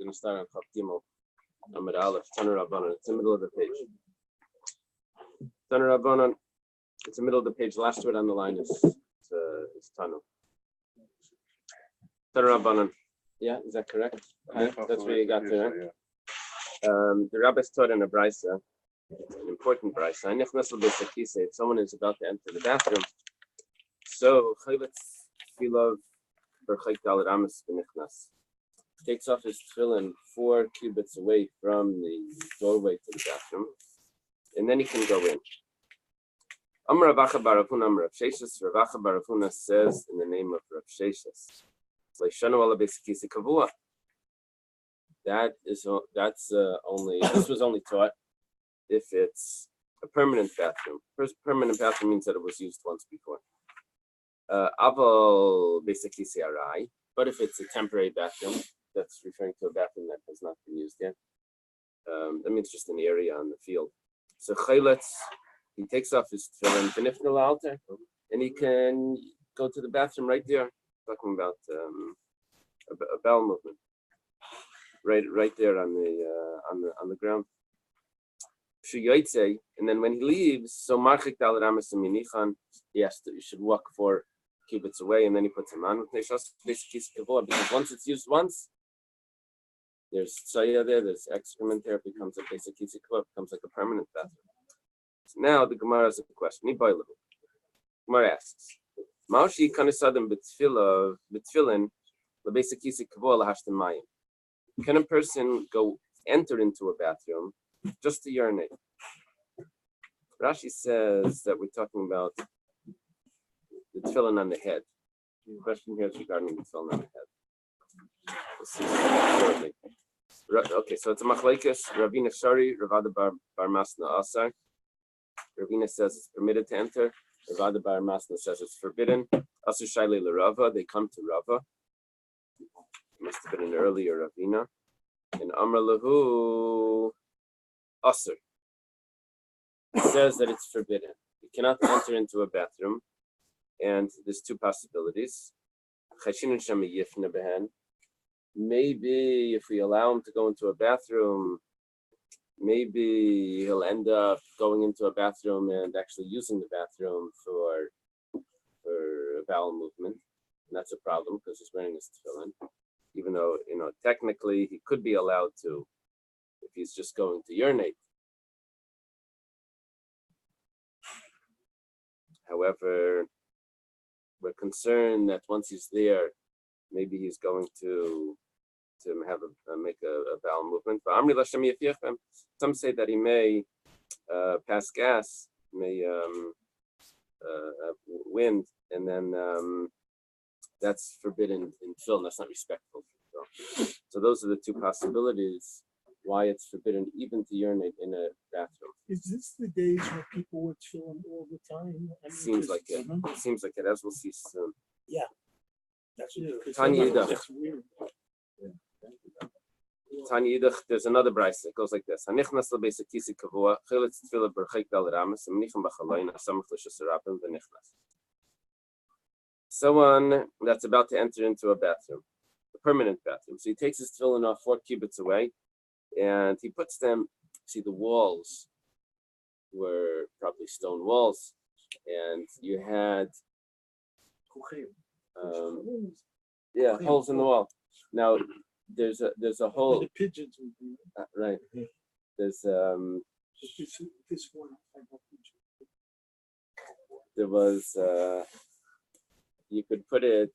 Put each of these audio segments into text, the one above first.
going to start on Chaf Gimel, Amud Aleph, Tanur Rabbanan. It's in the middle of the page. Tanur Rabbanan, it's in the middle of the page. Last word on the line is Tanu. Tanur Rabbanan. Yeah, is that correct? Yeah, that's where you got there, right? The Rabbi taught in a Bais, an important Bais. If someone is about to enter the bathroom, so takes off his tefillin 4 cubits away from the doorway to the bathroom, and then he can go in. Amar Rav Acha bar Rav Huna Amar Rav Sheshes. Rav Acha bar Rav Huna says in the name of Rav Sheshes, that's only, this was only taught if it's a permanent bathroom. First, permanent bathroom means that it was used once before. Aval basically arai, but if it's a temporary bathroom, that's referring to a bathroom that has not been used yet. That means just an area on the field. So chayletz, he takes off his tefillin, benifnal altar, and he can go to the bathroom right there. Talking about a bowel movement, right there on the ground. And then when he leaves, so marchik dal ramas minichan, he should walk 4 cubits away, and then he puts him on. Because once it's used once, there's tsaya there, there's excrement there, it becomes a basic kisikva, becomes like a permanent bathroom. So now the Gemara has a question. Gemara asks, Maushi kanisadim b'tfilin lebasic kisikva lahashtem mayim. Can a person enter into a bathroom just to urinate? Rashi says that we're talking about the tefillin on the head. The question here is regarding the tefillin on the head. We'll see shortly. Okay, so it's a machlekes. Ravina Shari, Ravada bar Masna Asar. Ravina says it's permitted to enter. Ravada bar Masna says it's forbidden. Asur Shaili LeRava, they come to Rava. It must have been an earlier Ravina. And Amr Lahu Asur. It says that it's forbidden. You cannot enter into a bathroom. And there's 2 possibilities. Maybe if we allow him to go into a bathroom, maybe he'll end up going into a bathroom and actually using the bathroom for a bowel movement. And that's a problem because he's wearing his tefillin. Even though, technically he could be allowed to if he's just going to urinate. However, we're concerned that once he's there, maybe he's going to make a bowel movement. But some say that he may pass gas, may wind, and then that's forbidden in film. That's not respectful. So those are the 2 possibilities why it's forbidden even to urinate in a bathroom. Is this the days where people would film all the time? Seems like it. It seems like it, as we'll see soon. Yeah. That's weird. Tanya Yidach, there's another Bais that goes like this. Someone that's about to enter into a bathroom, a permanent bathroom. So he takes his tefillin off 4 cubits away, and he puts them, see the walls were probably stone walls, and you had holes in the wall. Now there's a hole. The pigeons would be right. There's this one. There was you could put it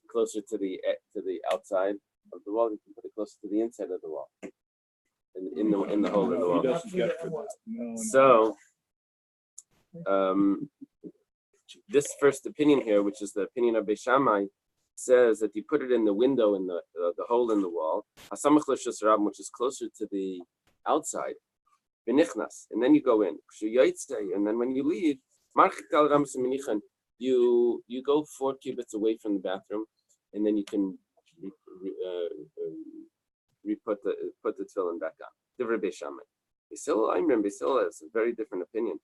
closer to the outside of the wall. You can put it closer to the inside of the wall, in the hole in the wall. So this first opinion here, which is the opinion of Beis Shammai, says that you put it in the window in the hole in the wall, which is closer to the outside, and then you go in, and then when you leave, you go 4 cubits away from the bathroom, and then you can put the tefillin back on. Divrei Beis Shammai. Basil has a very different opinion.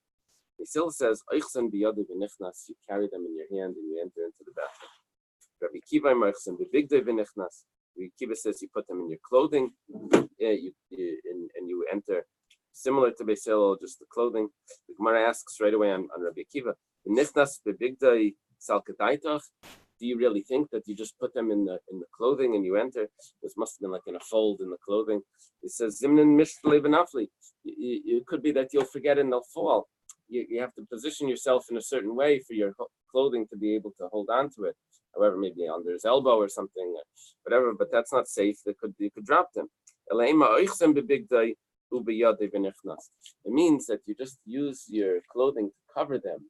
Basil says, you carry them in your hand and you enter into the bathroom. Rabbi Kiva big Kiva says you put them in your clothing, and you enter. Similar to Bais, just the clothing. The Gemara asks right away on Rabbi Akiva, do you really think that you just put them in the clothing and you enter? This must have been like in a fold in the clothing. It says Zimnin Mishlei Benafli. It could be that you'll forget and they'll fall. You have to position yourself in a certain way for your clothing to be able to hold on to it. However, maybe under his elbow or something, whatever. But that's not safe. You could drop them. It means that you just use your clothing to cover them,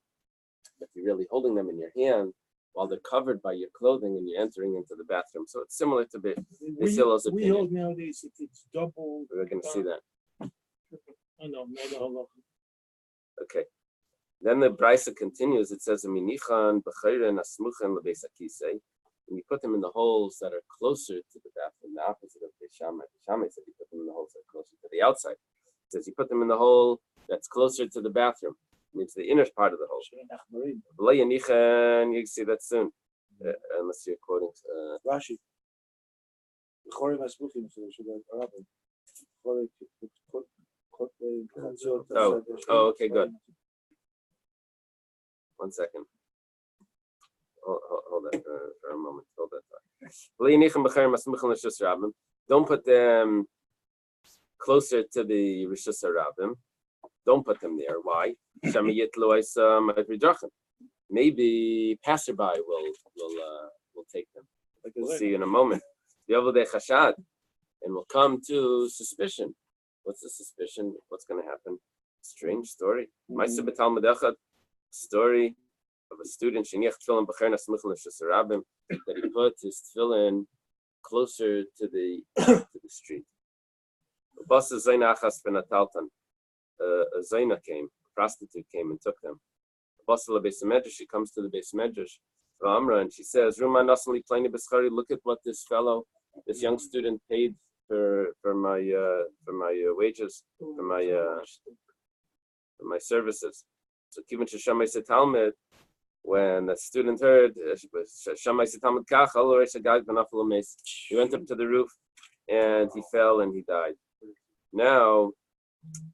but you're really holding them in your hand while they're covered by your clothing and you're entering into the bathroom. So it's similar to Bais Hillel's opinion. We hold nowadays that it's double. We're going to see that. I know, no. Okay. Then the Brisa continues. It says, "Menachem b'chayren asmuchen lebeis hakisei." And you put them in the holes that are closer to the bathroom, the opposite of Beis Shammai. Beis Shammai said you put them in the holes that are closer to the outside. It says you put them in the hole that's closer to the bathroom. It means the inner part of the hole. You can see that soon, unless you're quoting Rashi. Oh, okay, good. 1 second. Hold that for a moment. Hold that thought. Don't put them closer to the Rishus Harabim. Don't put them there. Why? Maybe passerby will take them. We'll see in a moment. And we'll come to suspicion. What's the suspicion? What's going to happen? Strange story. Story of a student that he put his tefillin closer to the street. A Zaina came, a prostitute came and took them. She comes to the Beis Medrash, and she says, look at what this young student paid for my wages, for my services. So Kivin Shamay said Talmud, when the student heard Shamay said Talmud Kach, he went up to the roof and he fell and he died. Now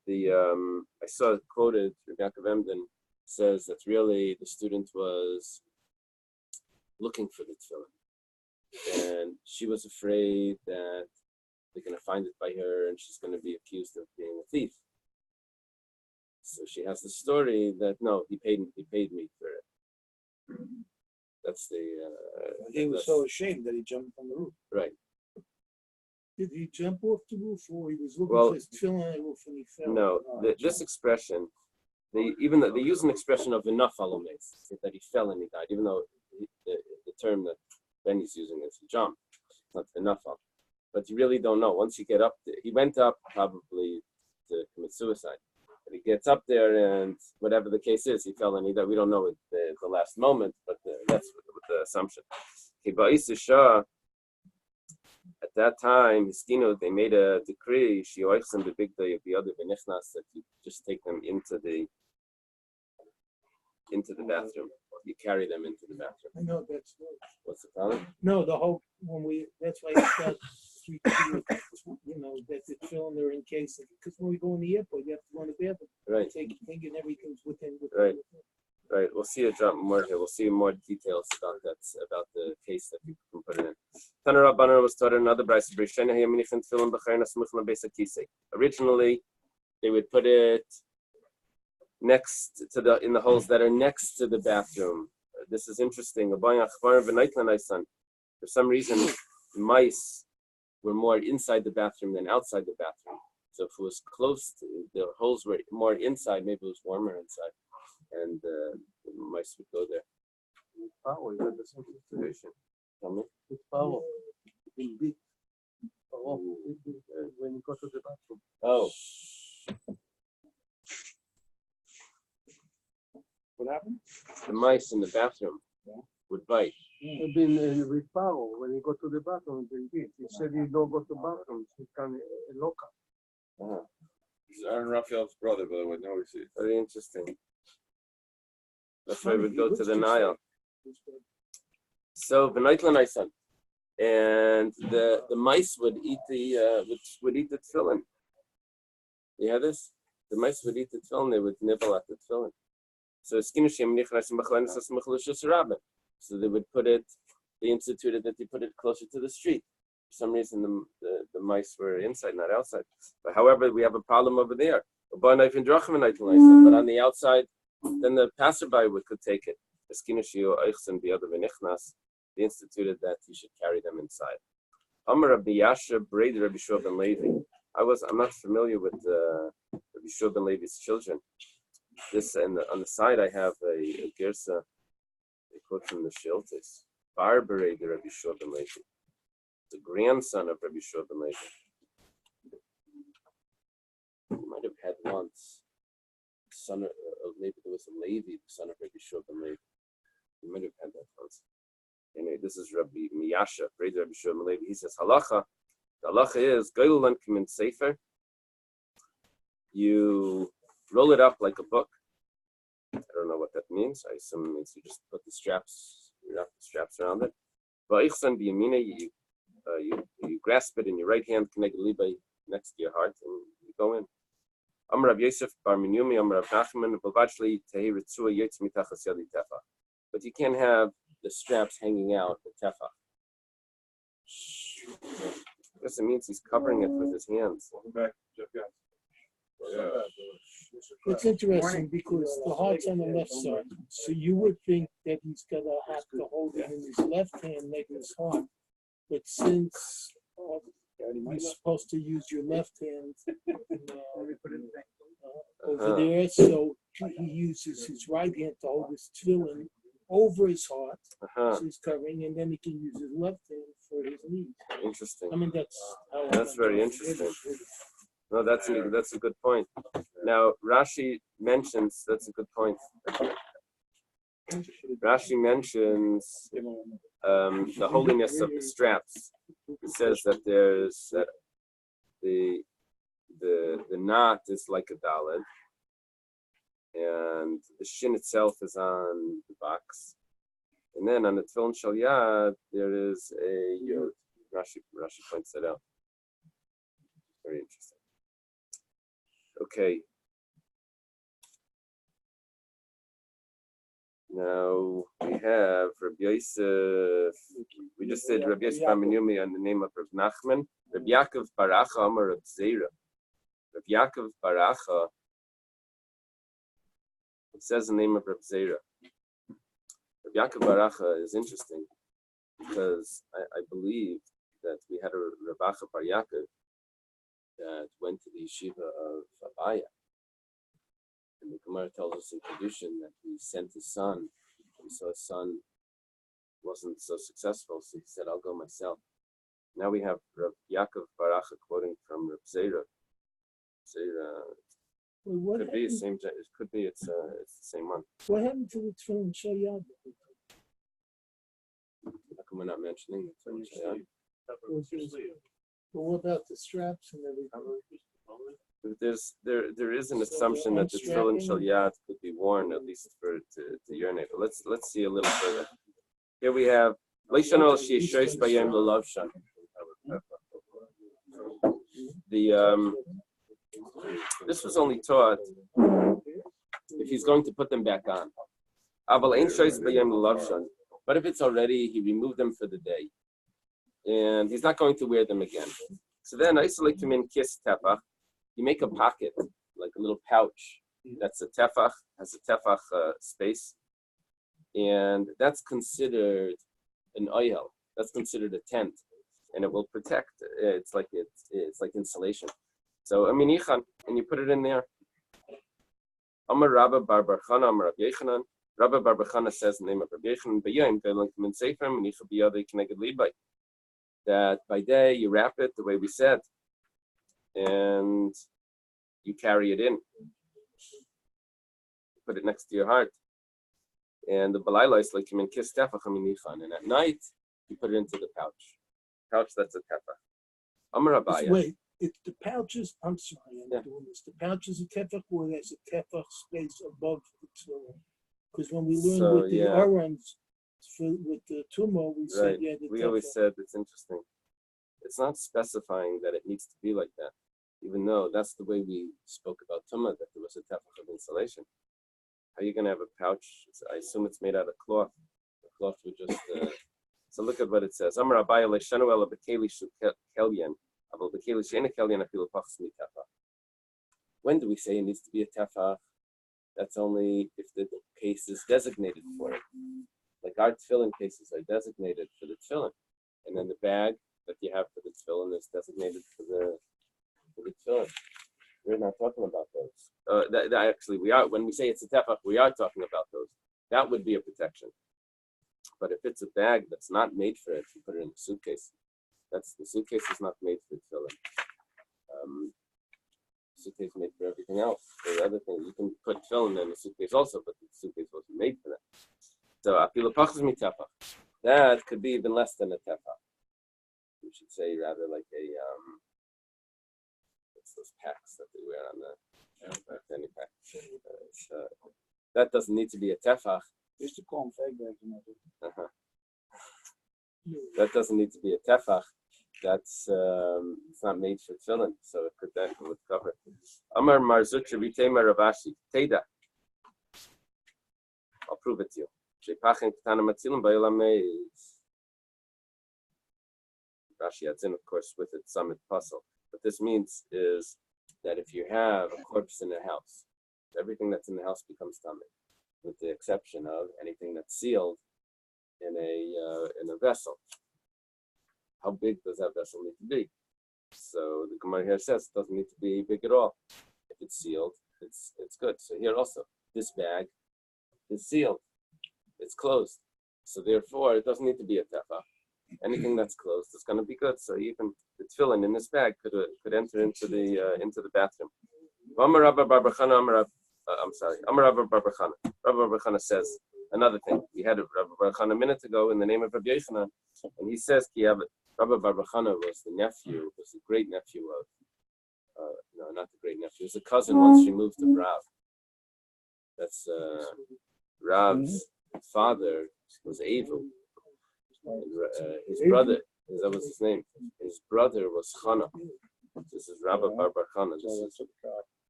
I saw it quoted, Rabbi Emden says that really the student was looking for the tefillin, and she was afraid that they're going to find it by her and she's going to be accused of being a thief. So she has the story that no, he paid me for it. That's the. He was so ashamed that he jumped from the roof. Right. Did he jump off the roof, or he was looking for his tefillin on the roof and he fell? No, this expression, they use an expression of enough alomes, that he fell and he died, even though the term that Benny's using is jump, not enough. But you really don't know. Once you get up there, he went up probably to commit suicide. But he gets up there, and whatever the case is, he fell and he died. We don't know the last moment, but that's the assumption. At that time, they made a decree, that you just take them into the bathroom. You carry them into the bathroom. I know that's What's the problem? no. The whole that's why it's that that the tefillin are in case, because when we go in the airport, you have to go in the bathroom. Right. Take and everything's within. Right. Right. We'll see a drop more here. We'll see more details about that, about the case that you can put it in. Tanur Rabbanan was taught another Bais. Originally, they would put it next to in the holes that are next to the bathroom. This is interesting. For some reason, mice were more inside the bathroom than outside the bathroom. So if it was close, the holes were more inside. Maybe it was warmer inside, and the mice would go there. Power, is that the same situation? Tell me. With power, in big. When you go to the bathroom. Oh. What happened? The mice in the bathroom would bite. I've been with power. When you go to the bathroom, he said you don't go to the bathroom. You can lock up. He's Aaron Raphael's brother, by the way. Now we see. Very interesting. That's why we go to the Nile. So, B'nait L'Naisan. and the mice would eat the tefillin. You have this? The mice would eat the tefillin. They would nibble at the tefillin. So so they would put it. They instituted that they put it closer to the street. For some reason, the mice were inside, not outside. But however, we have a problem over there. But on the outside, then the passerby could take it. They instituted that you should carry them inside. I'm not familiar with Rabbi Shua ben Levi's children. This and on the side I have a girsa, a quote from the Shiltis. Barbare de Rabbi Shua ben Levi, the grandson of Rabbi Shua ben Levi. He might have had once son of maybe there was a Levi, the son of Rabbi Shua ben Levi. He might have had that once. Anyway, this is Rabbi Miyasha, Rabbi Shua ben Levi. He says halacha. The halacha is goylan kamin sefer. You roll it up like a book. I don't know what that means. I assume it means you just put the straps, wrap the straps around it. But you grasp it in your right hand, next to your heart, and you go in. Rav Yosef bar Yomi, Rav Menachem, but you can't have the straps hanging out the tefach. I guess it means he's covering it with his hands. Welcome back, Jeff. It's interesting because the heart's on the left side, so you would think that he's gonna have to hold it in his left hand like his heart. But since you're supposed to use your left hand over there, so he uses his right hand to hold his tefillin over his heart, so he's covering, and then he can use his left hand for his knees. Interesting. I mean, that's very interesting. No, that's a good point. Now Rashi mentions that's a good point. Rashi mentions the holiness of the straps. He says that there's that the knot is like a daled, and the shin itself is on the box, and then on the tefillin shel yad there is a yod. Rashi points that out. Very interesting. Okay. Now we have Rabbi Yosef. We just said Rabbi Yosef bar Yomi on the name of Rav Nachman. Rabbi Yaakov Baracha Amar Rav Zera. Rabbi Yaakov Baracha. It says the name of Rav Zera. Rabbi Yaakov Baracha is interesting because I believe that we had a Rabacha Bar Yaakov that went to the yeshiva of Abaya. And the Gemara tells us in Kedushin that he sent his son. He saw his son wasn't so successful, so he said, I'll go myself. Now we have Rav Yaakov Baracha quoting from Rav Zera. Could be the same. It could be it's the same one. What happened to the tefillin shel yad? How come we're not mentioning it? But what about the straps and everything? There is an assumption that the tefillin shel yad could be worn at least to urinate. But let's see a little further. Here we have this was only taught if he's going to put them back on. But if it's already, he removed them for the day, and he's not going to wear them again. So then, isolate him in kiss tefach. You make a pocket, like a little pouch. That's a tefach, has a tefach space, and that's considered an oil. That's considered a tent, and it will protect. It's like insulation. So a minichan, and you put it in there. Amar Rabba bar Barchana, Amar Rabbi Yechanan. Rabba bar Barchana says in the name of Rabbi Yechanan, that by day you wrap it the way we said, and you carry it in. Put it next to your heart. And the balayla is like you mean kiss tefach minichan, and at night you put it into the pouch. Pouch that's a tefach. Amar Rabbi. Wait. If the pouches, I'm sorry, I'm doing this. The pouches a tefach, or there's a tefach space above the tefillin. Because when we learned with the orans, with the tumor, we said, Right. yeah, the We always tefa. said it's interesting. It's not specifying that it needs to be like that, even though that's the way we spoke about tumah, that there was a tefach of insulation. How are you going to have a pouch? I assume it's made out of cloth. The cloth would just. So look at what it says. Amar Rabbi leishanu ela bekeli shu kelyan, aval bekeli she'ena kelyan afilu pachas mitefa. When do we say it needs to be a tefach? That's only if the case is designated for it. Like our tefillin cases are designated for the tefillin, and then the bag that you have for the tefillin is designated for the tefillin. We're not talking about those. That actually, we are. When we say it's a tefach, we are talking about those. That would be a protection. But if it's a bag that's not made for it, you put it in a suitcase. The suitcase is not made for the tefillin. Suitcase made for everything else. For the other things, you can put tefillin in a suitcase also, but the suitcase wasn't made for that. So afilu pachas mitefach. That could be even less than a tefach. We should say rather like a it's those packs that they wear on the fanny pack. That doesn't need to be a tefach. Used to call them fag bags. That doesn't need to be a tefach. That's it's not made for tefillin, so it could then would cover. Amar Marzutra Vitema Ravashi Teda. I'll prove it to you. Shepachin Ketana Matzilim Ba'ilamei. Rashi adds in, of course, with it some puzzle. What this means is that if you have a corpse in a house, everything that's in the house becomes tummy, with the exception of anything that's sealed in a vessel. How big does that vessel need to be? So the Gemara here says it doesn't need to be big at all. If it's sealed, it's good. So here also, this bag is sealed. It's closed. So therefore, it doesn't need to be a tefa. Anything that's closed is going to be good. So even the tefillin in this bag could enter into the bathroom. Amar Rabbi Barbachana. Amar Rabbi Barbachana. Rabbi Barbachana says another thing. We had Rabbi Barbachana a minute ago in the name of Rabbi Yochanan, and he says Rabbi Barbachana was the great nephew of, no, not the great nephew. He was a cousin once removed of Rav. That's Rav's father was Eily. His brother, that was his name. His brother was Chana. This is Rabbi Barbachana.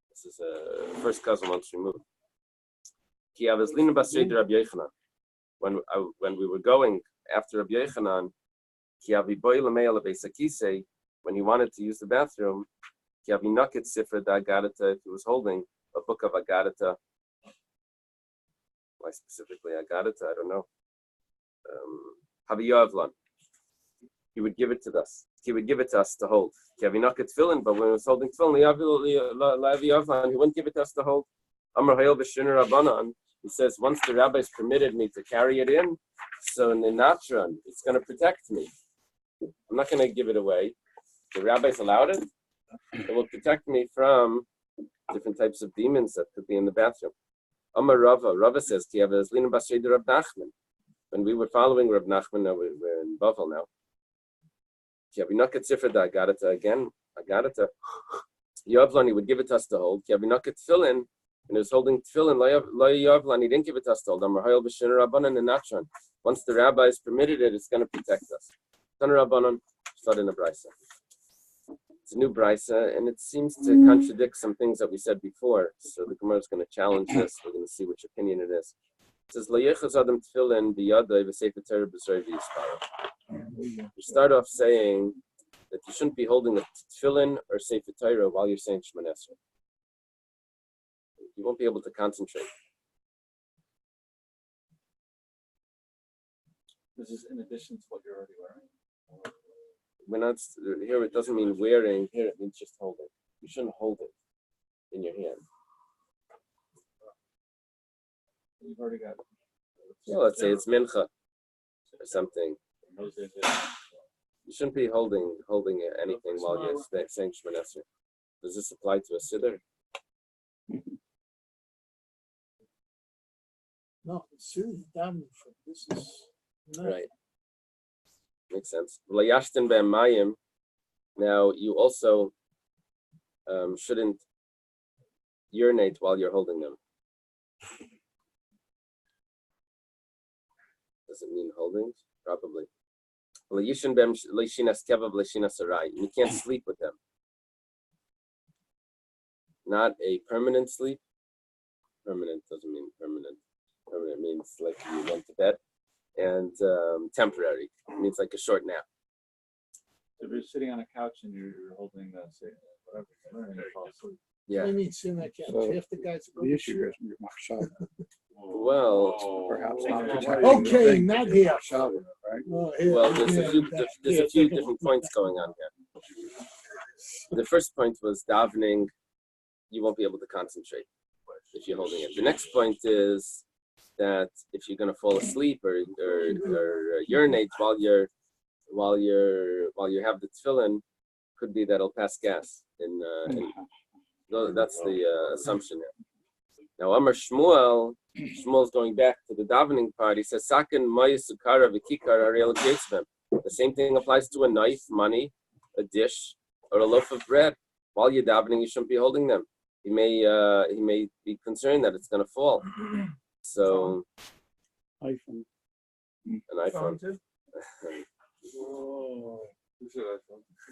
This is a first cousin once removed. When we were going after Rabbi Yochanan, when he wanted to use the bathroom, if he was holding a book of Agadata, why specifically Agadata, I don't know. He would give it to us. He would give it to us to hold. But when he was holding tefillin, he wouldn't give it to us to hold. He says, once the rabbis permitted me to carry it in, so in the natron, it's going to protect me. I'm not going to give it away. The rabbis allowed it. It will protect me from different types of demons that could be in the bathroom. Amar Rava says, when we were following Rab Nachman, now we're in Bavel now. Again, Agadata. Yavlan, he would give it to us to hold. Tefillin, and he was holding tefillin. He didn't give it to us to hold. Once the rabbis permitted it, it's going to protect us. Started in a brisa. It's a new brisa, and it seems to contradict some things that we said before. So the Gemara is going to challenge this. We're going to see which opinion it is. It says, you start off saying that you shouldn't be holding a tefillin or sefer Torah while you're saying Shemon Esrei. You won't be able to concentrate. This is in addition to what you're already wearing. We're not here. It doesn't mean wearing. Here it means just holding. You shouldn't hold it in your hand. You've already got. Well, let's say it's mincha or something. You shouldn't be holding anything while you're saying Shemon Esrei. Does this apply to a siddur? No, it's serious damage. This is Right. Makes sense. Now, you also shouldn't urinate while you're holding them. Does it mean holding? Probably. You can't sleep with them. Not a permanent sleep. Permanent doesn't mean permanent. Permanent means like you went to bed. And temporary means like a short nap. If you're sitting on a couch and you're holding whatever, and you fall asleep. Yeah. I mean, sitting like So, half the guys. The issue is your machshava. Well, Perhaps not just Okay, not here. machshava, right? Oh, here, well, there's here, a few that- there's here, a few take different points going on here. The first point was davening. You won't be able to concentrate if you're holding it. The next point is that if you're going to fall asleep or urinate while you have the tefillin, could be that it'll pass gas. That's the assumption here. Now, Amar Shmuel's going back to the davening part. He says, "Sakin mayisukara v'kikar ariel kitzvim." The same thing applies to a knife, money, a dish, or a loaf of bread. While you're davening, you shouldn't be holding them. He may be concerned that it's going to fall. So, iPhone. an iPhone.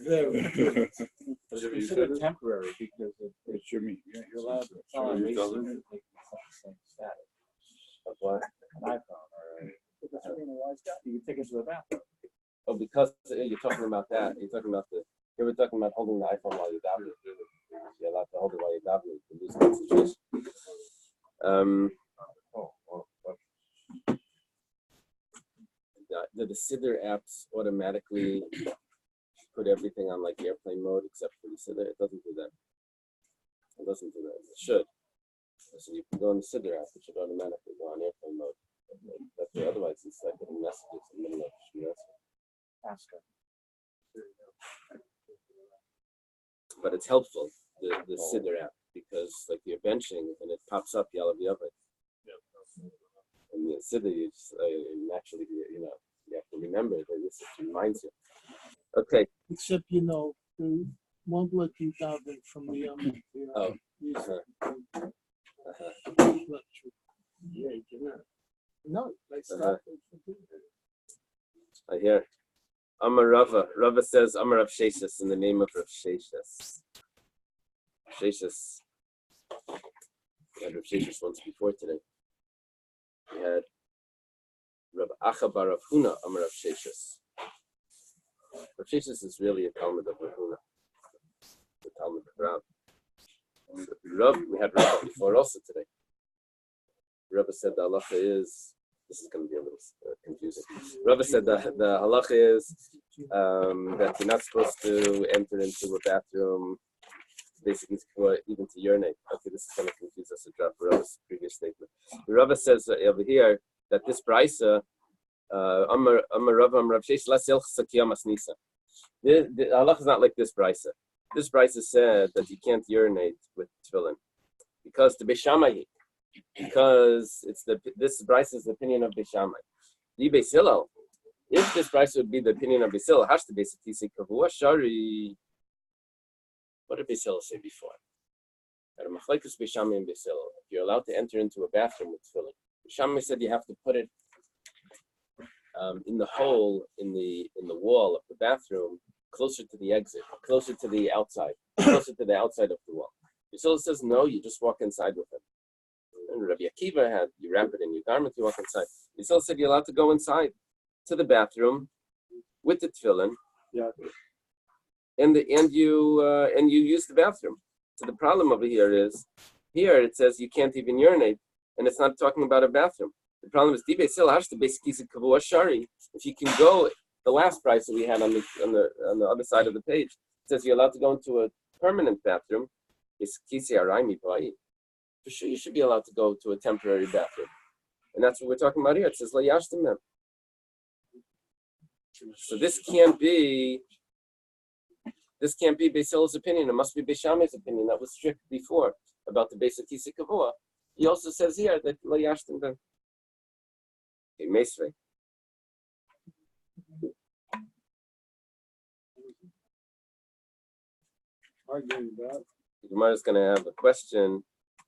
Very good. It's considered temporary because It's your meat. Yeah, you're allowed to tell them to take the same status of what an iPhone or you can take it to the bathroom. Oh, because you're talking about that. You're talking about you were talking about holding the iPhone while you're davening. You're allowed to hold it while you're davening to lose concentration. The Siddur apps automatically put everything on like airplane mode except for the Siddur. It doesn't do that. It doesn't do that. It should. So you can go in the Siddur app. It should automatically go on airplane mode. That's why otherwise it's like getting messages in the middle of the Ask her. But it's helpful, the Siddur app, because like you're benching and it pops up Yalav Yavet. And the Siddur, you just naturally, you have to remember that this reminds you. Okay. Except, they won't let you daven from the Yomi. Oh. Yeah, you cannot. No, that's Uh-huh. not. I hear. Amar Rava. Rava says Amar Rav Sheshes in the name of Rav Sheshes. Sheshes. We had Rav Sheshes once before today. We had Rav Acha bar Rav Huna Amar Rav Sheshes. Rav Sheshes is really a Talmud of Rav Huna. The Talmud of Rav. We had Rav before also today. Rava said the halacha is. This is going to be a little confusing. Rabbi said that the halacha is that you're not supposed to enter into a bathroom, basically even to urinate. Okay, this is going to confuse us a drop Rabbi's previous statement. The Rabbi says over here that this brisa, Amar Rabbi Amar Rav Sheish Lasil Sakiyamas Nisa. The halacha is not like this brisa. This brisa said that you can't urinate with tefillin because the Beishamai. Because this Bais is the opinion of Beis Shammai. The Beis Hillel, if this Bais would be the opinion of Beis Hillel, has to basically say Kavua Shari. What did Beis Hillel say before? At a Machlekes Beis Shammai and Beis Hillel, if you're allowed to enter into a bathroom with tefillin, Beis Shammai said you have to put it in the hole in the wall of the bathroom, closer to the exit, closer to the outside of the wall. Beis Hillel says no, you just walk inside with it. And Rabbi Akiva had you wrap it in your garment, you walk inside. He still said you're allowed to go inside to the bathroom with the tefillin, and you use the bathroom. So the problem over here is it says you can't even urinate, and it's not talking about a bathroom. The problem is Dibei Sil has to basically say Kavua Shari. If you can go, the last price that we had on the other side of the page, it says you're allowed to go into a permanent bathroom. It's Kisi Araimi Pai. For sure, you should be allowed to go to a temporary bathroom, and that's what we're talking about here. It says Layashtim. So this can't be Beis Hillel's opinion. It must be Beis Shammai's opinion. That was strict before about the basic Kisi Kavua. He also says here that Layashtim. Okay, Meisvei. The Gemara is going to have a question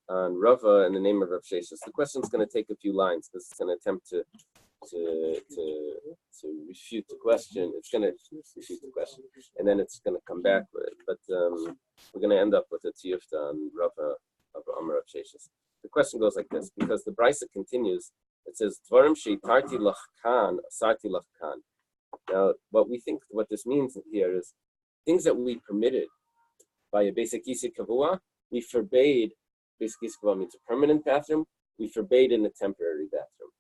on Rava in the name of Rav Sheshes. The question is going to take a few lines because it's going to attempt to refute the question. It's going to refute the question, and then it's going to come back. But we're going to end up with a tiyufta on Rav Amar of Sheshes. The question goes like this, because the Brisa continues. It says, "Dvarim sheitarti lach kan, asarti lach kan." Now, what this means here is things that we permitted by a basic yisik kavua, we forbade. Basic yisik kavua means a permanent bathroom. We forbade in a temporary bathroom.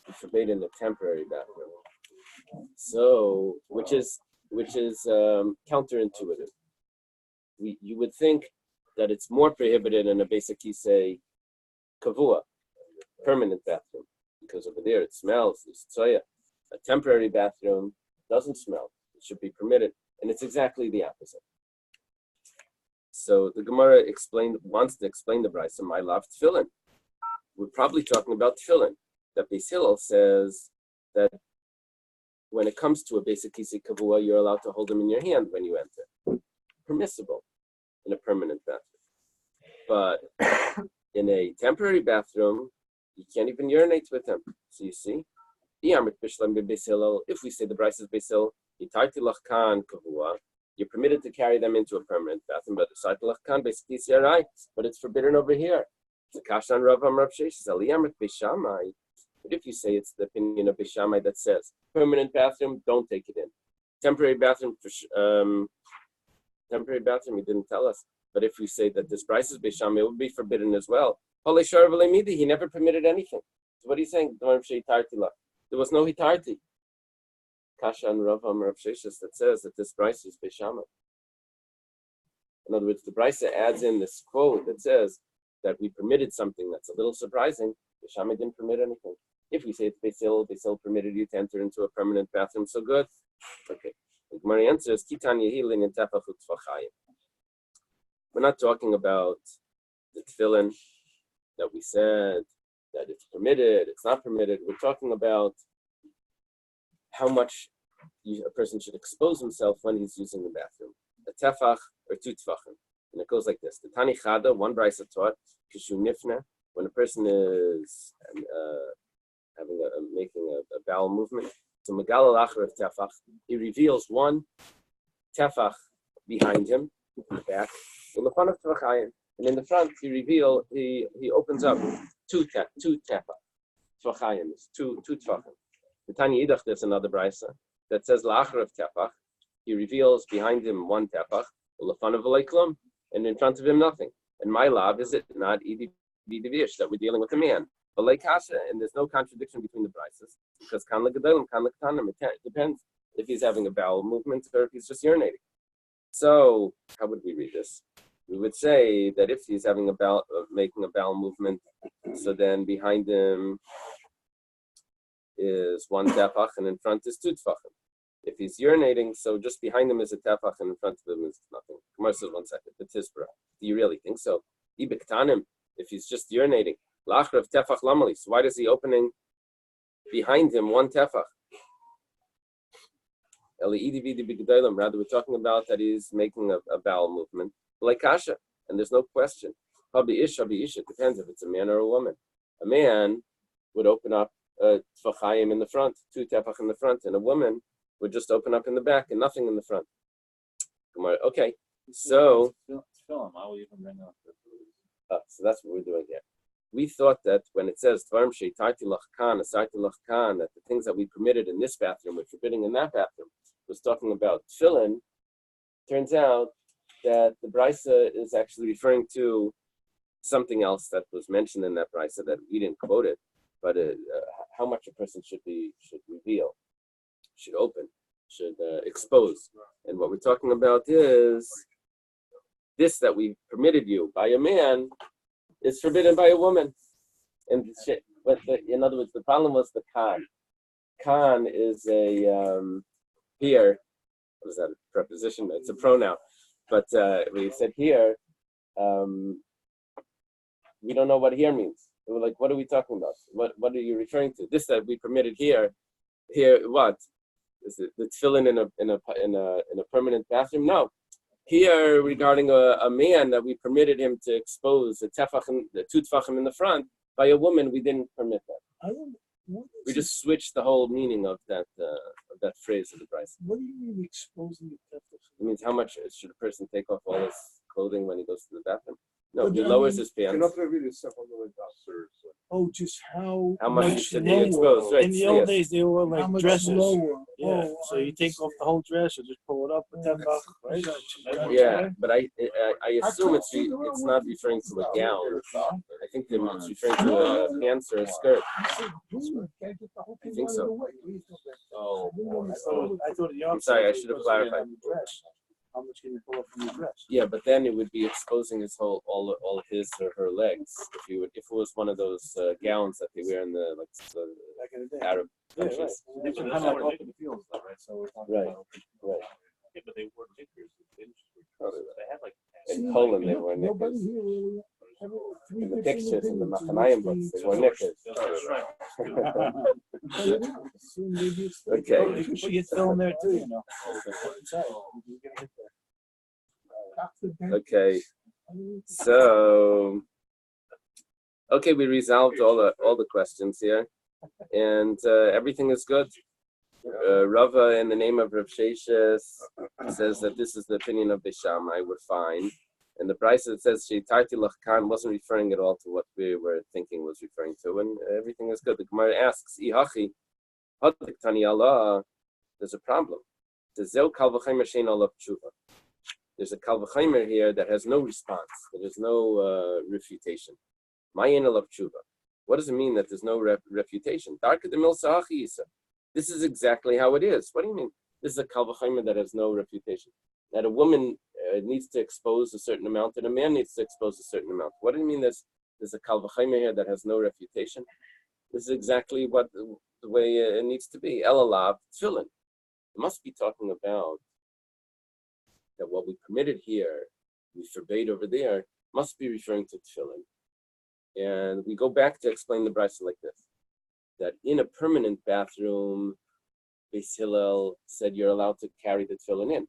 We forbade in a temporary bathroom. So, which is counterintuitive. You would think that it's more prohibited in a basic yisei kavua, permanent bathroom, because over there it smells. There's tsoya. A temporary bathroom doesn't smell. It should be permitted, and it's exactly the opposite. So the Gemara wants to explain the Brisa. My love tefillin. We're probably talking about tefillin. That Beis Hillel says that when it comes to a basic yisik kavua, you're allowed to hold them in your hand when you enter. Permissible in a permanent bathroom. But in a temporary bathroom, you can't even urinate with them. So you see, if we say the Brisa is Beis Hillel, you're permitted to carry them into a permanent bathroom, but it's forbidden over here. But if you say it's the opinion of Beis Shammai that says permanent bathroom, don't take it in. Temporary bathroom, he didn't tell us. But if we say that this Brisa is Beis Shammai, it would be forbidden as well. He never permitted anything. So what are you saying? There was no hitarti. Kasha and Rav Amar of Sheshes that says that this Brisa is Beis Shammai. In other words, the Brisa adds in this quote that says that we permitted something that's a little surprising. Beis Shammai didn't permit anything. If we say it's Beis Hillel permitted you to enter into a permanent bathroom, so good. Okay. The Gemara answers, Kitan Yehilin and Tefachut Tvachayim. We're not talking about the tefillin that we said that it's permitted, it's not permitted. We're talking about how much a person should expose himself when he's using the bathroom. A tefach or two tefachim. And it goes like this. The Tani Chada, one Brisa taught, Kishu Nifna, when a person is making a bowel movement. So Megal al-Achar of tefach, he reveals one tefach behind him, in the back, in the front of Tvachayim. And in the front, he opens up two tefach. Tvachayim, two tefachim. The Tani Idach, there's another Brisa that says La'achar of tefach, he reveals behind him one tefach, and in front of him nothing. And my love, is it not Idi Vidivish that we're dealing with a man? But like Kasha, and there's no contradiction between the Brisas, because Kan L'Gedolim, Kan L'Ktanim, it depends if he's having a bowel movement or if he's just urinating. So, how would we read this? We would say that if he's having making a bowel movement, so then behind him is one tefach and in front is two tefachim. If he's urinating, so just behind him is a tefach and in front of him is nothing. Kumar says 1 second, the tisbra. Do you really think so? Ibiktanim, if he's just urinating. Lachar of tefach lamali. So why does he opening behind him one tefach? Rather, we're talking about that he's making a bowel movement. Like Kasha, and there's no question. Probably ish, it depends if it's a man or a woman. A man would open up tefachayim in the front, two tefach in the front, and a woman would just open up in the back and nothing in the front. Okay, so that's what we're doing here. We thought that when it says that the things that we permitted in this bathroom we're forbidding in that bathroom was talking about tefillin. Turns out that the Brisa is actually referring to something else that was mentioned in that Brisa that we didn't quote it, but how much a person should reveal, should open, should expose. And what we're talking about is this that we permitted you by a man is forbidden by a woman. And in other words, the problem was the kan. Kan is here. What is that, a preposition? It's a pronoun. But we said here, we don't know what here means. We were like, what are we talking about? What are you referring to? This that we permitted here what? Is it the tefillin in a permanent bathroom? No. Here, regarding a man that we permitted him to expose the two tefachim in the front, By a woman, we didn't permit that. I don't. What We is just switched the whole meaning of that phrase of the Bais. What do you mean exposing the tefach? It means how much should a person take off all his clothing when he goes to the bathroom? No, But he I lowers mean- his pants. cannot reveal yourself on the way down. Oh, just how Much should be lower. exposed? Right. In the so old yes. days, they wore How like much dresses. lower? Yeah, Oh, so you take off the whole dress or just pull it up with that buck, right? Yeah, but I assume it's not referring to a gown. I think it's referring to a pants or a skirt. I think so. Oh, I thought the I'm sorry, I should have clarified. Dress. How much can you pull up from your dress? Yeah, but then it would be exposing his all his or her legs. If it was one of those gowns that they wear in the Back in the day. Arab Yeah, right. countries. So they were kind of like open the fields, though, right? So we're talking Right. about Right. Yeah, but they wore knickers. Probably They had like. In Poland, they wore Nobody knickers. here really. In the pictures in the Machanayim books, they wore knickers. So maybe it's Okay. You can put your film there too, you know. Okay. So, okay, we resolved all the questions here, and everything is good. Rava, in the name of Rav Sheshes, says that this is the opinion of Beis Shammai. We're fine. And the Bais that says Sheitarti Lachkan wasn't referring at all to what we were thinking was referring to, and everything is good. The Gemara asks, Ihachi, Hadik Tani Allah, there's a problem. There's a Kal V'chaimer here that has no response, that there's no refutation. Mayin alav tshuva. What does it mean that there's no refutation? Darka de mil sa'achi yisa. This is exactly how it is. What do you mean? This is a kal v'chaimer that has no refutation. That a woman needs to expose a certain amount and a man needs to expose a certain amount. What do you mean there's a kal v'chaimer here that has no refutation? This is exactly what the way it needs to be. El alav tefillin. It must be talking about that what we permitted here, we forbade over there, must be referring to tefillin. And we go back to explain the Bais like this, that in a permanent bathroom, Beis Hillel said you're allowed to carry the tefillin in.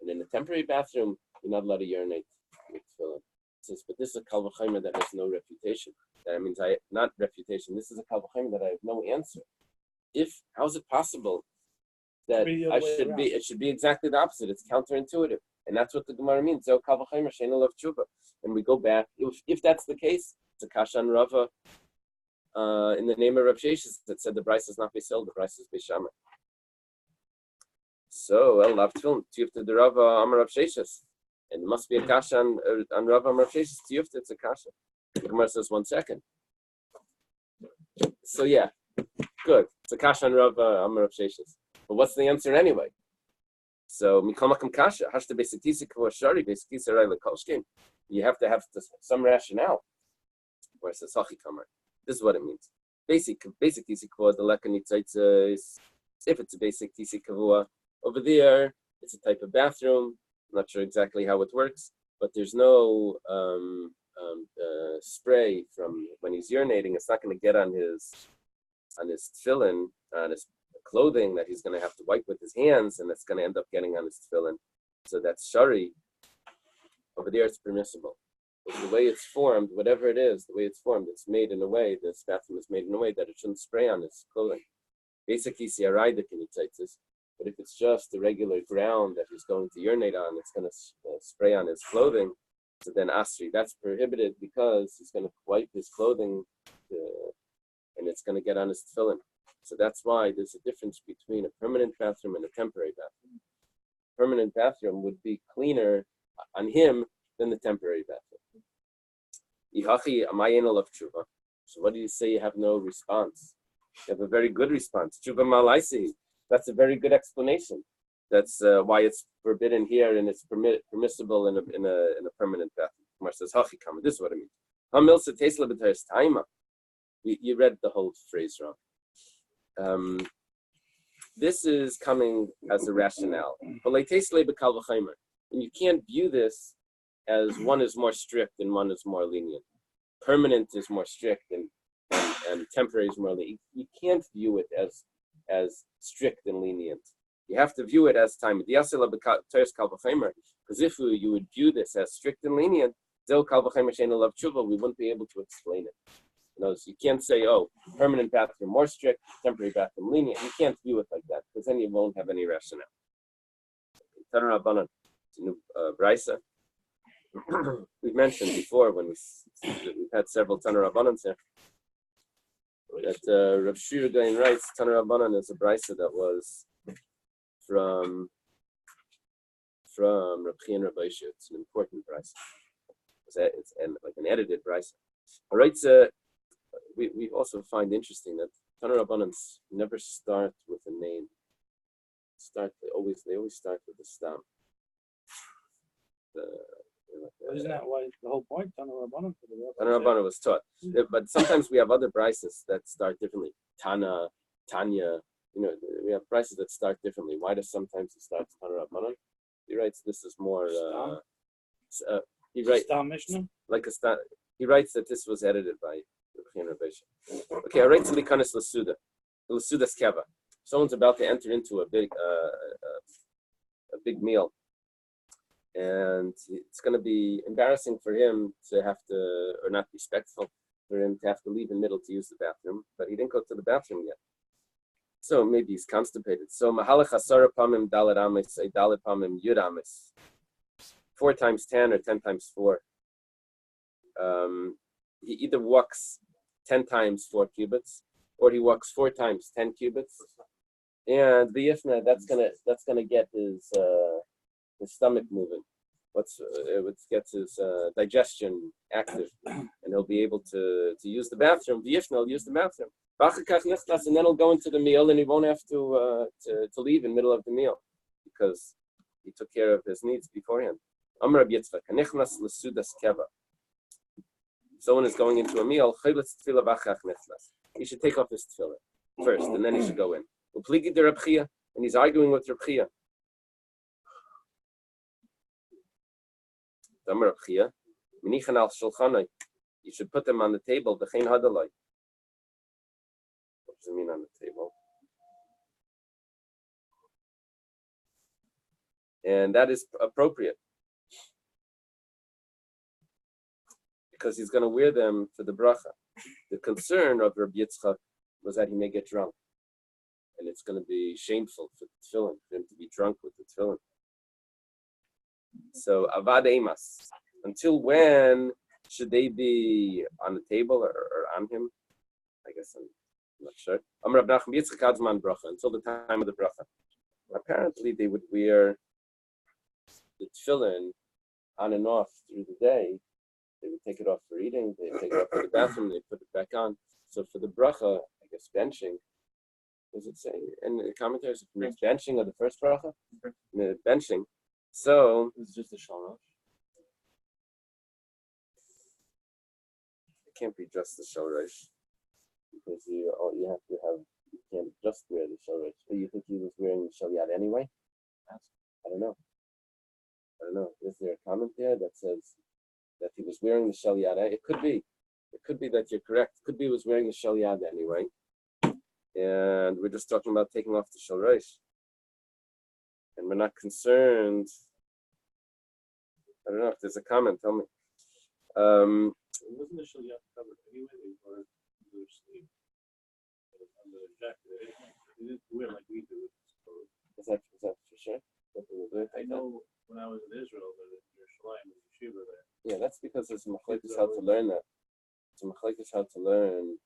And in a temporary bathroom, you're not allowed to urinate with tefillin. It says, but this is a kal v'chaimer that has no refutation. That means not refutation, this is a kal v'chaimer that I have no answer. How is it possible that it should be exactly the opposite? It's counterintuitive. And that's what the Gemara means. And we go back, if that's the case, it's a kasha on Rava in the name of Rav Sheshes that said the Bais is not Beis Hillel, the Bais is Beis Shammai. So, El Lav Tefillin, Tiyufta de Rava Amar Rav Sheshes. And it must be a kasha on Rava Amar Rav Sheshes, Tiyufta, it's a kasha. The Gemara says 1 second. So yeah, good. It's a kasha on Rava Amar Rav Sheshes. But what's the answer anyway? So mikomakam kasha hashta basic tisik shari basic tisarai lekolshkin. You have to have some rationale. Where it says hachi kamar. This is what it means. Basic tisik the lekanitzaitza is if it's a basic tisik kavua over there. It's a type of bathroom. I'm not sure exactly how it works, but there's no spray from when he's urinating. It's not going to get on his tefillin, on his clothing that he's going to have to wipe with his hands, and it's going to end up getting on his tefillin. So that's shari. Over there, it's permissible. But the way it's formed, whatever it is, the way it's formed, it's made in a way, this bathroom is made in a way that it shouldn't spray on his clothing. Basically, but if it's just the regular ground that he's going to urinate on, it's going to spray on his clothing. So then asri, that's prohibited because he's going to wipe his clothing and it's going to get on his tefillin. So that's why there's a difference between a permanent bathroom and a temporary bathroom. Permanent bathroom would be cleaner on him than the temporary bathroom. So what do you say you have no response? You have a very good response. That's a very good explanation. That's why it's forbidden here and it's permissible in a permanent bathroom. Kumar says, this is what it means. You read the whole phrase wrong. This is coming as a rationale. And you can't view this as one is more strict and one is more lenient. Permanent is more strict and temporary is more lenient. You can't view it as strict and lenient. You have to view it as time. Because if you would view this as strict and lenient, we wouldn't be able to explain it. You can't say, oh, permanent bathroom more strict, temporary bathroom lenient. You can't view it like that because then you won't have any rationale. Tanur Rabbanan, it's a new brisa. We've mentioned before when we've had several Tanur Rabbanans here that Rav Shir Gain writes Tanur Rabbanan is a brisa that was from Rabbi and Rabbi. It's an important brisa. It's like an edited brisa. All right, we also find interesting that Tanur Rabbanans never start with a name. They always start with the stam. Isn't that why the whole point? Tanur Rabbanan was taught, but sometimes we have other brises that start differently. Tana, Tanya. We have brises that start differently. Why does sometimes it start Tanur Rabbanan? He writes this is more. He writes like a stam. He writes that this was edited by Rabbi. Okay, I write to Likanis Lasuda Skeva. Someone's about to enter into a big meal, and it's going to be embarrassing for him to have to, or not respectful for him to have to leave in the middle to use the bathroom, but he didn't go to the bathroom yet. So maybe he's constipated. So Mahalach Asara Pamim Dalet Amis, say Dalet Pamim Yud Amis. 4 times 10 or 10 times 4. He either walks 10 times 4 cubits, or he walks 4 times 10 cubits. And the Yifna, that's gonna get his stomach moving. It gets his digestion active, and he'll be able to use the bathroom. The Yifna will use the bathroom. And then he'll go into the meal, and he won't have to leave in the middle of the meal because he took care of his needs beforehand. Amar Rabbi Yitzchak, Nichnas l'sudas keva. Someone is going into a meal. He should take off his tefillah first, and then he should go in. And he's arguing with Rabbi. You should put them on the table. What does it mean on the table? And that is appropriate because he's going to wear them for the bracha. The concern of Rabbi Yitzchak was that he may get drunk, and it's going to be shameful for the tefillin, for him to be drunk with the tefillin. So avad emas. Until when should they be on the table or on him? I guess I'm not sure. Until the time of the bracha. Apparently, they would wear the tefillin on and off through the day. They would take it off for eating. They take it off for the bathroom. They put it back on. So for the bracha, I guess benching. Does it say in the commentaries if it's benching of the first bracha? Benching. So it's just a shalosh. It can't be just the shalosh because you can't just wear the shalosh. But you think he was wearing the shalyad anyway? I don't know. Is there a comment there that says that he was wearing the shalyad? It could be. It could be that you're correct. It could be he was wearing the shalyad anyway. And we're just talking about taking off the shalosh. And we're not concerned. I don't know if there's a comment. Tell me. Wasn't the shalyad covered anyway? They were under the sleeve. Under the jacket. They didn't wear like we do. Is that for sure? I know when I was in Israel, there was Yerushalayim and yeshiva there. Yeah, that's because there's a machlekes how to learn that. It's a machlekes how to learn.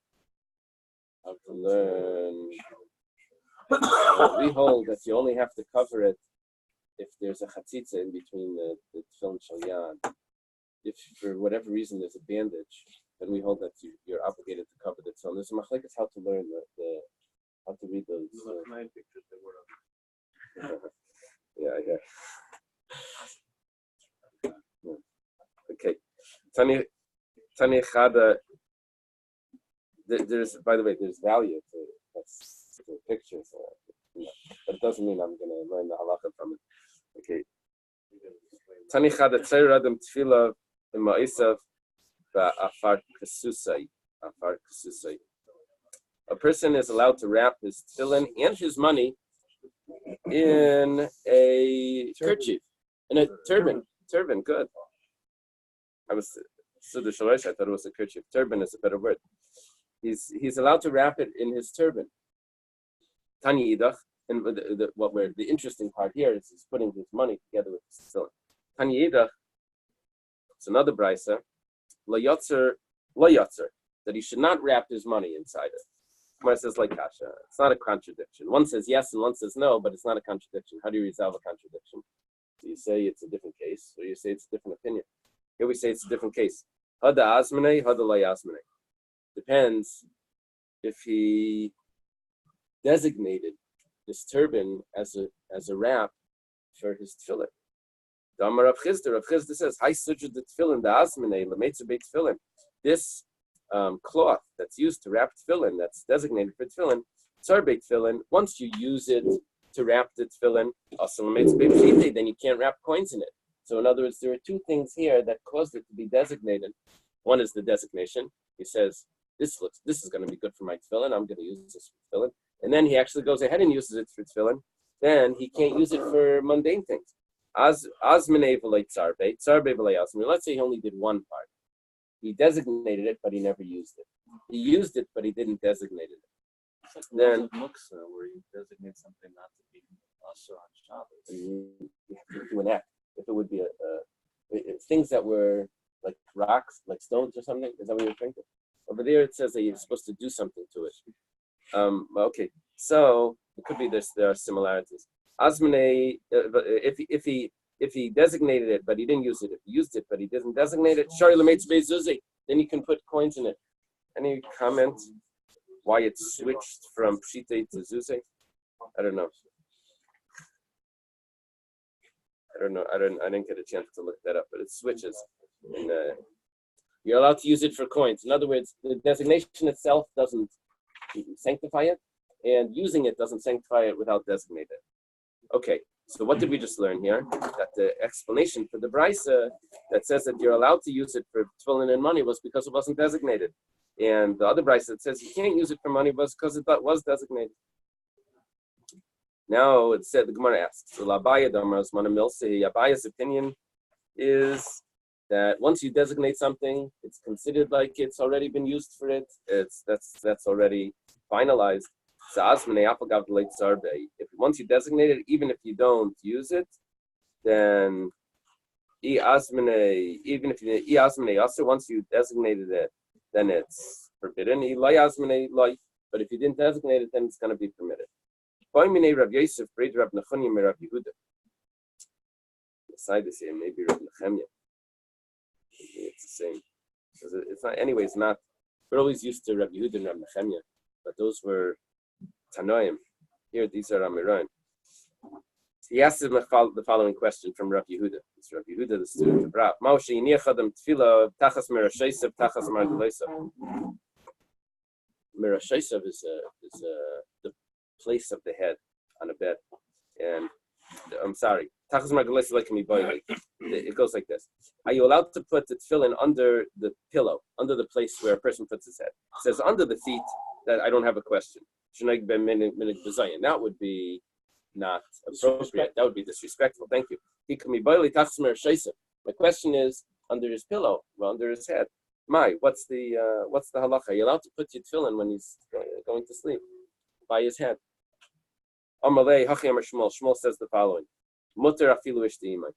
We hold that you only have to cover it if there's a chatzitza in between the tefillin shalyad. If for whatever reason there's a bandage, then we hold that you're obligated to cover the tefillin. There's a machlekes how to learn how to read those. Pictures they were up. Yeah. Okay. Tani Chada. There's, by the way, there's value to pictures, but it doesn't mean I'm going to learn the halacha from it. Okay. Tani Chada Tzeir Adam Tefillah B'Ma'isav Ba'afar Kesusai. A person is allowed to wrap his tefillin and his money in a kerchief, in a turban. Turban, good. I thought it was a kerchief. Turban is a better word. he's allowed to wrap it in his turban. Tani idach, and the interesting part here is he's putting his money together with his tefillin. Tani idach, it's another brisa, lo yotzer, that he should not wrap his money inside it. Gemara says like kasha. It's not a contradiction. One says yes and one says no, but it's not a contradiction. How do you resolve a contradiction? So you say it's a different case, or you say it's a different opinion. Here we say it's a different case. Hada azmane, hada la azmane. Depends if he designated this turban as a wrap for his tefillin. The Amar Rav Chisda says, "Hai sujud the tefillin, the azmane, lemeitzu beit tefillin." This cloth that's used to wrap tefillin, that's designated for tefillin, tsar beit tefillin. Once you use it to wrap the tefillin, then you can't wrap coins in it. So in other words, there are two things here that caused it to be designated. One is the designation. He says, this is going to be good for my tefillin. I'm going to use this for tefillin. And then he actually goes ahead and uses it for tefillin. Then he can't use it for mundane things. Let's say he only did one part. He designated it, but he never used it. He used it, but he didn't designate it. Then muksa, where you designate something not to be usher on Shabbos. You have to do an act. If it would be things that were like rocks, like stones or something, is that what you're thinking? Over there it says that you're supposed to do something to it. Okay, so it could be there are similarities. Azmane, if he designated it but he didn't use it, if he used it but he didn't designate it, then you can put coins in it. Any comment why it switched from pshite to zuze? I don't know. I didn't get a chance to look that up, but it switches. And you're allowed to use it for coins. In other words, the designation itself doesn't sanctify it, and using it doesn't sanctify it without designating it. Okay, so what did we just learn here? That the explanation for the brisa that says that you're allowed to use it for tefillin and money was because it wasn't designated. And the other brisa that says you can't use it for money was because it was designated. Now it said, the Gemara asks, so Abaya's opinion is that once you designate something, it's considered like it's already been used for it. That's already finalized. If once you designate it, even if you don't use it, then once you designated it, then it's forbidden. But if you didn't designate it, then it's going to be permitted. Beside this here, maybe Rabbi Menachem. It's the same. It's not. Anyway, it's not. We're always used to Rabbi Yehuda and Rabbi Menachem, but those were Tanoim. Here, these are Amiran. He asked him the following question from Rabbi Yehuda. It's Rabbi Yehuda, the student of Rab. Moshe yiniachadam tefila tachas merasheisav tachas marguleisav. Merasheisav is the place of the head on a bed, and I'm sorry. Tachas marguleisav like me boy. It goes like this. Are you allowed to put the tefillin under the pillow, under the place where a person puts his head? It says under the feet. That I don't have a question. That would be not appropriate. That would be disrespectful. Thank you. My question is under his pillow, under his head. What's the halacha? You're allowed to put your tefillin when he's going to sleep by his head. Shmuel says the following: Mutter afilu ishtiimai.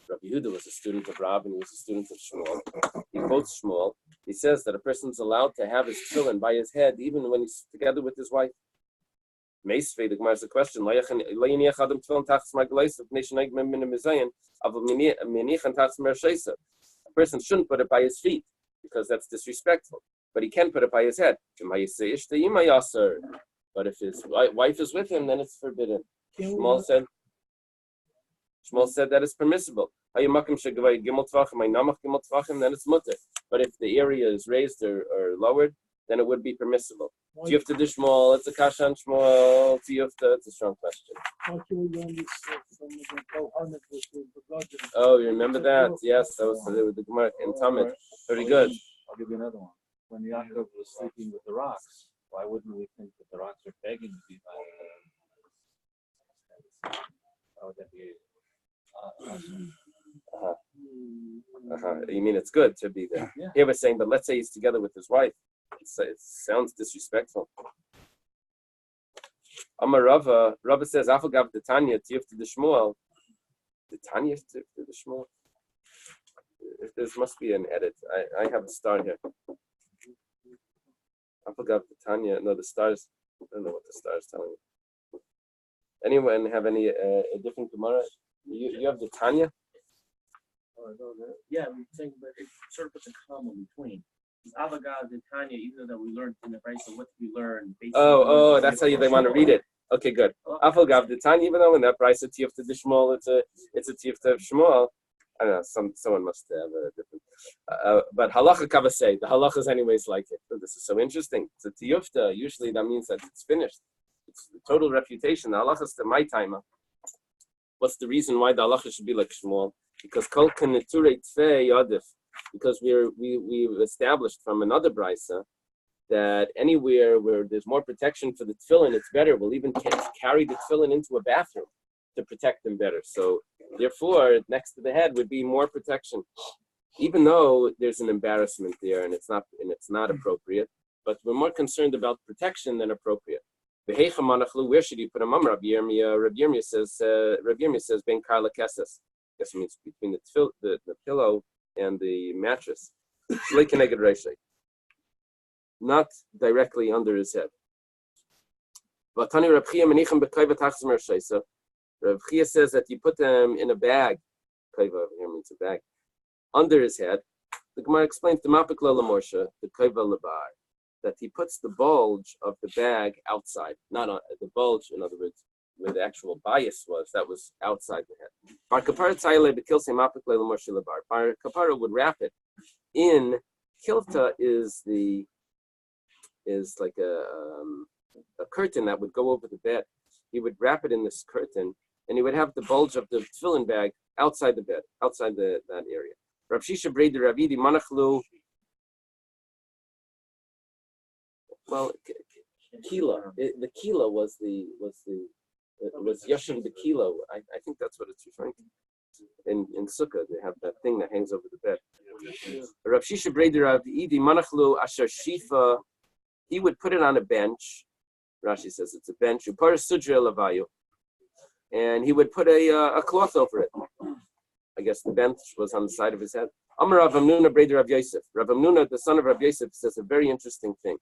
Rabbi Yehuda was a student of Rabbi and he was a student of Shmuel. He quotes Shmuel. He says that a person's allowed to have his tefillin by his head even when he's together with his wife. Meisvei, the Gemara has a question. A person shouldn't put it by his feet because that's disrespectful. But he can put it by his head. But if his wife is with him, then it's forbidden. Shmuel said that it's permissible. Then it's mutter. But if the area is raised or lowered, then it would be permissible. Tiyufta de Shmuel, it's a kashan Shmuel. Tiyufta, it's a strong question. Oh, you remember that? Yes, that was the Gemara in Talmud. Very good. I'll give you another one. When Yaakov was sleeping with the rocks, why wouldn't we think that the rocks are begging to be violated? How would that be? You mean it's good to be there? Yeah. Here we're saying, but let's say he's together with his wife. It sounds disrespectful. Amar Rava says, Afagav the Tanya, Tif to the Shmuel. The Tanya Tif to the Shmuel? There must be an edit. I have the star here. Afagav the Tanya. No, the stars. I don't know what the star is telling me. Anyone have any a different Gemara? You have the Tanya? Yeah, we think, but it sort of puts a comma between. Avagad and Tanya, even though that we learned in the Bais, what did we learn? Oh, that's how they want to read it. Okay, good. Afagav the Tanya, even though in that Bais it's Tif to the Shmuel, it's a Tif to Shmuel. I don't know. Someone must have a different. But halacha kavasei, the halachas anyways like it. So this is so interesting. It's a tiyufta. Usually that means that it's finished. It's the total refutation. The halachas to my timer. What's the reason why the halacha should be like Shmuel? Because kol kaneture tfei yadif. Because we've established from another brisa that anywhere where there's more protection for the tefillin, it's better. We'll even carry the tefillin into a bathroom to protect them better. So therefore, next to the head would be more protection, even though there's an embarrassment there and it's not appropriate. But we're more concerned about protection than appropriate. Where should you put a mum? Rabbi Yomi says ben karla kesses. Guess it means between the pillow and the mattress. Not directly under his head. Rav Chia says that you put them in a bag. Kaiva here means a bag under his head. The Gemara explains the Mapik Morsha, the Kaiva Labar, that he puts the bulge of the bag outside, not on the bulge. In other words, where the actual bias was, that was outside the head. Bar Kapara Tzayile Bekilse Mapik Morsha Labar. Bar Kapara would wrap it in. Kilta is like a curtain that would go over the bed. He would wrap it in this curtain, and he would have the bulge of the tefillin bag outside the bed, outside that area. Rav Shisha Brei Ravidi Manachlu. Well, kilo. The kilo was Yashin the kilo. I think that's what it's referring to. In Sukkah, they have that thing that hangs over the bed. Rav Shisha Brei Ravidi Manachlu Asher Shifa. He would put it on a bench. Rashi says it's a bench. And he would put a cloth over it. I guess the bench was on the side of his head. Amar Rav Amnuna Breder Rav Yosef. Rav Amnuna, the son of Rav Yosef, says a very interesting thing.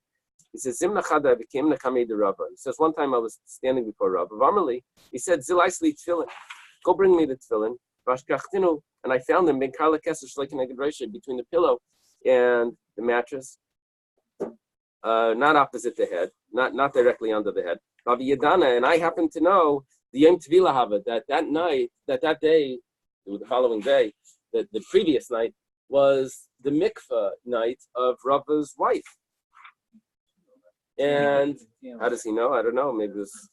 He says, Zimna Chada became Nakamei de Rabba. He says, one time I was standing before Rabba. Varmali, he said, Zilaisli tefillin. Go bring me the tefillin. Vashkachtinu. And I found them between the pillow and the mattress. Not opposite the head, not directly under the head. Ravi Yadana, and I happen to know the Yom Tvila Hava, that night, that day, the following day, the previous night, was the mikveh night of Rava's wife. And how does he know? I don't know. Maybe it was,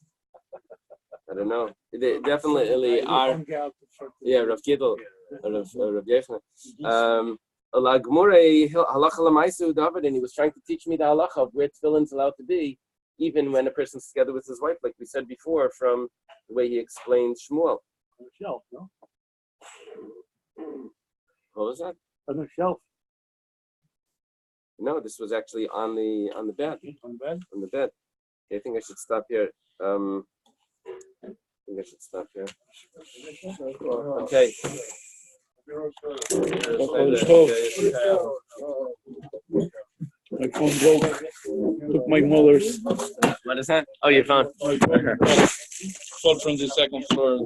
I don't know. They definitely are. Yeah, Rav Gidel, Rav Yechna. Halacha l'maisu David, and he was trying to teach me the halacha of where tefillin's allowed to be, even when a person's together with his wife, like we said before, from the way he explained Shmuel. On the shelf, no? What was that? On the shelf. No, this was actually on the bed. On the bed? On the bed. Okay, I think I should stop here. Okay. My phone broke. Took my mother's. What is that? Oh, your phone. Called from the second floor.